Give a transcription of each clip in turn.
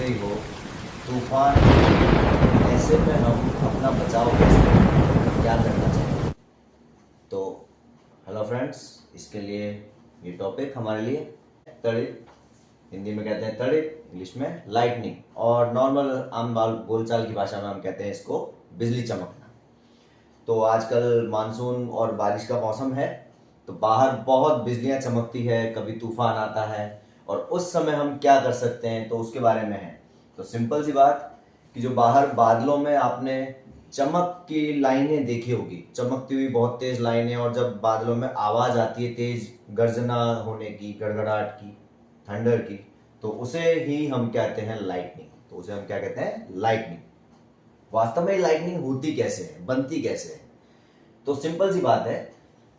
रही हो, तूफान, ऐसे में हम अपना बचाव कैसे करें, क्या करना चाहिए? तो हेलो फ्रेंड्स, इसके लिए ये टॉपिक हमारे लिए तड़ित, हिंदी में कहते हैं तड़ित, इंग्लिश में लाइटनिंग, और नॉर्मल आम बोलचाल की भाषा में हम कहते हैं इसको बिजली चमकना। तो आजकल मानसून और बारिश का मौसम है, तो बाहर बहुत बिजलियां चमकती है, कभी तूफान आता है, और उस समय हम क्या कर सकते हैं, तो उसके बारे में है। तो सिंपल सी बात कि जो बाहर बादलों में आपने चमक की लाइनें देखी होगी, चमकती हुई बहुत तेज लाइनें, और जब बादलों में आवाज आती है तेज गर्जना होने की, गड़गड़ाहट की, थंडर की, तो उसे ही हम कहते हैं लाइटनिंग। तो उसे हम क्या कहते हैं? लाइटनिंग। वास्तव में लाइटनिंग होती कैसे है, बनती कैसे है? तो सिंपल सी बात है,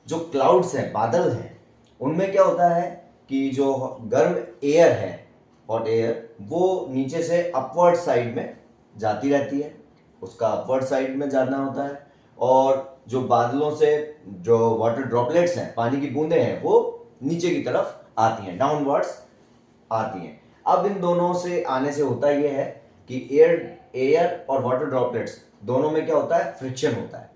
जो क्लाउड्स हैं, बादल हैं, उनमें क्या होता है कि जो गर्म एयर है, हॉट एयर, वो नीचे से अपवर्ड साइड में जाती रहती है, उसका अपवर्ड साइड में जाना होता है, और जो बादलों से जो वाटर ड्रॉपलेट्स हैं, पानी की बूंदें हैं, वो नीचे की तरफ आती हैं, डाउनवर्ड्स आती हैं। अब इन दोनों से आने से होता यह है कि एयर और वाटर ड्रॉपलेट्स दोनों में क्या होता है? फ्रिक्शन होता है,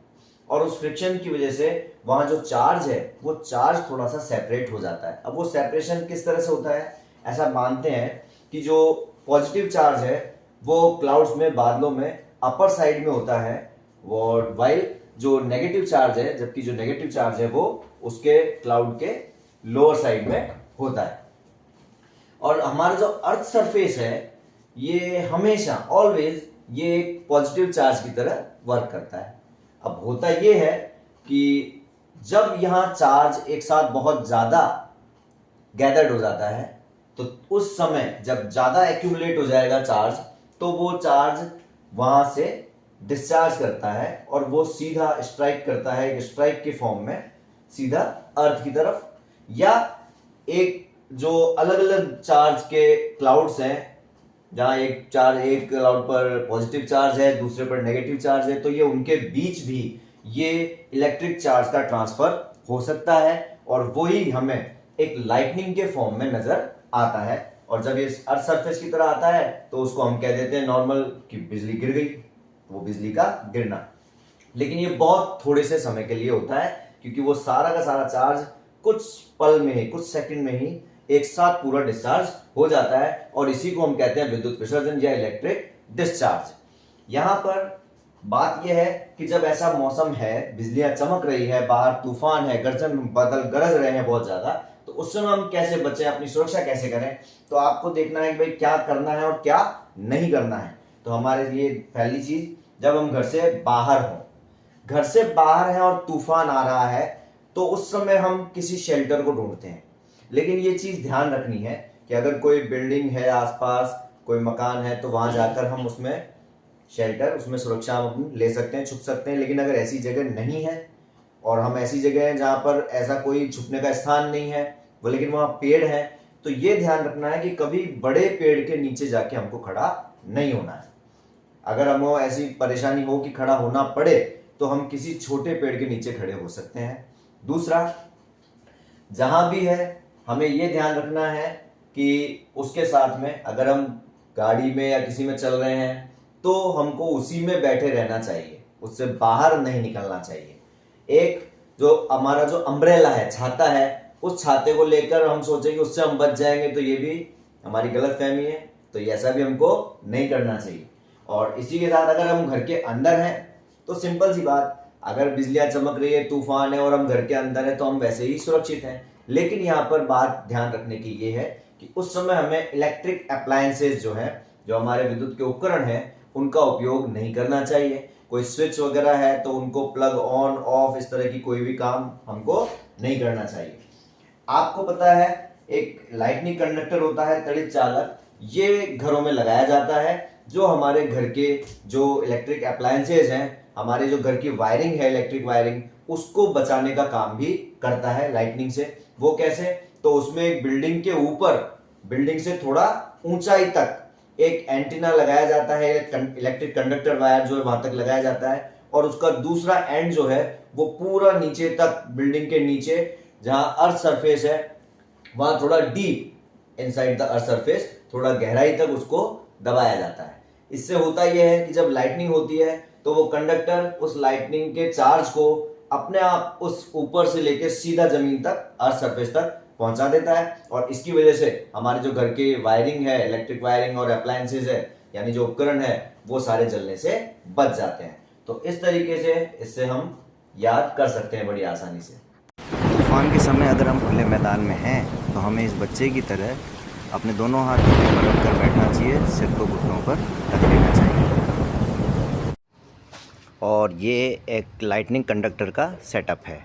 और उस फ्रिक्शन की वजह से वहां जो चार्ज है, वो चार्ज थोड़ा सा सेपरेट हो जाता है। अब वो सेपरेशन किस तरह से होता है? ऐसा मानते हैं कि जो पॉजिटिव चार्ज है वो क्लाउड्स में, बादलों में अपर साइड में होता है, और वाइल जो नेगेटिव चार्ज है, जबकि जो नेगेटिव चार्ज है वो उसके क्लाउड के लोअर साइड में होता है। और हमारा जो अर्थ सरफेस है, ये हमेशा ऑलवेज ये एक पॉजिटिव चार्ज की तरह वर्क करता है। अब होता ये है कि जब यहां चार्ज एक साथ बहुत ज्यादा गैदर्ड हो जाता है, तो उस समय जब ज्यादा एक्यूमुलेट हो जाएगा चार्ज, तो वो चार्ज वहां से डिस्चार्ज करता है, और वो सीधा स्ट्राइक करता है, एक स्ट्राइक के फॉर्म में सीधा अर्थ की तरफ, या एक जो अलग अलग चार्ज के क्लाउड्स हैं, जहां एक क्लाउड पर पॉजिटिव चार्ज है, दूसरे पर नेगेटिव चार्ज है, तो ये उनके बीच भी ये इलेक्ट्रिक चार्ज का ट्रांसफर हो सकता है, और वही हमें एक लाइटनिंग के फॉर्म में नजर आता है। और जब ये अर्थ सरफेस की तरह आता है, तो उसको हम कह देते हैं नॉर्मल कि बिजली गिर गई, वो बिजली का गिरना। लेकिन ये बहुत थोड़े से समय के लिए होता है, क्योंकि वो सारा का सारा चार्ज कुछ पल में ही, कुछ सेकंड में ही एक साथ पूरा डिस्चार्ज हो जाता है, और इसी को हम कहते हैं विद्युत विसर्जन या इलेक्ट्रिक डिस्चार्ज। यहां पर बात यह है कि जब ऐसा मौसम है, बिजलियां चमक रही है, बाहर तूफान है, गर्जन बादल गरज रहे हैं बहुत ज्यादा, तो उस समय हम कैसे बचें, अपनी सुरक्षा कैसे करें? तो आपको देखना है कि भाई क्या करना है और क्या नहीं करना है। तो हमारे लिए पहली चीज, जब हम घर से बाहर हों, घर से बाहर हैं और तूफान आ रहा है, तो उस समय हम किसी शेल्टर को ढूंढते हैं। लेकिन ये चीज ध्यान रखनी है कि अगर कोई बिल्डिंग है आसपास, कोई मकान है, तो वहां जाकर हम उसमें शेल्टर, उसमें सुरक्षा हम ले सकते हैं, छुप सकते हैं। लेकिन अगर ऐसी जगह नहीं है, और हम ऐसी जगह हैं जहां पर ऐसा कोई छुपने का स्थान नहीं है, वो लेकिन वहां पेड़ है, तो ये ध्यान रखना है कि कभी बड़े पेड़ के नीचे जाके हमको खड़ा नहीं होना है। अगर हमको ऐसी परेशानी हो कि खड़ा होना पड़े, तो हम किसी छोटे पेड़ के नीचे खड़े हो सकते हैं। दूसरा, जहां भी है, हमें यह ध्यान रखना है कि उसके साथ में अगर हम गाड़ी में या किसी में चल रहे हैं, तो हमको उसी में बैठे रहना चाहिए, उससे बाहर नहीं निकलना चाहिए। एक जो हमारा जो अम्ब्रेला है, छाता है, उस छाते को लेकर हम सोचेंगे उससे हम बच जाएंगे, तो ये भी हमारी गलत फहमी है। तो ऐसा भी हमको नहीं करना चाहिए। और इसी के साथ अगर हम घर के अंदर हैं, तो सिंपल सी बात, अगर बिजलियां चमक रही है, तूफान है, और हम घर के अंदर हैं, तो हम वैसे ही सुरक्षित हैं। लेकिन यहाँ पर बात ध्यान रखने की ये है कि उस समय हमें इलेक्ट्रिक अप्लायंसेस जो है, जो हमारे विद्युत के उपकरण हैं, उनका उपयोग नहीं करना चाहिए। कोई स्विच वगैरह है तो उनको प्लग ऑन ऑफ, इस तरह की कोई भी काम हमको नहीं करना चाहिए। आपको पता है, एक लाइटनिंग कंडक्टर होता है, तड़ित चालक, ये घरों में लगाया जाता है, जो हमारे घर के जो इलेक्ट्रिक अप्लायंसेस हैं, हमारे जो घर की वायरिंग है, इलेक्ट्रिक वायरिंग, उसको बचाने का काम भी करता है लाइटनिंग से। वो कैसे? तो उसमें एक बिल्डिंग के ऊपर, बिल्डिंग से थोड़ा ऊंचाई तक एक एंटीना लगाया जाता है, इलेक्ट्रिक कंडक्टर वायर जो है वहां तक लगाया जाता है, और उसका दूसरा एंड जो है वो पूरा नीचे तक, बिल्डिंग के नीचे जहां अर्थ सरफेस है, वहां थोड़ा deep inside the earth surface, थोड़ा गहराई तक उसको दबाया जाता है। इससे होता यह है कि जब लाइटनिंग होती है तो वो कंडक्टर उस लाइटनिंग के चार्ज को अपने आप उस ऊपर से लेकर सीधा जमीन तक, अर्थ सरफेस तक पहुंचा देता है, और इसकी वजह से हमारे जो घर की वायरिंग है, इलेक्ट्रिक वायरिंग और अप्लायंसेज है, यानी जो उपकरण है, वो सारे जलने से बच जाते हैं। तो इस तरीके से इससे हम याद कर सकते हैं बड़ी आसानी से। तूफान के समय अगर हम खुले मैदान में हैं तो हमें इस बच्चे की तरह अपने दोनों हाथ रख कर बैठना चाहिए, सिर को घुटनों पर रख लेना चाहिए। और ये एक लाइटनिंग कंडक्टर का सेटअप है।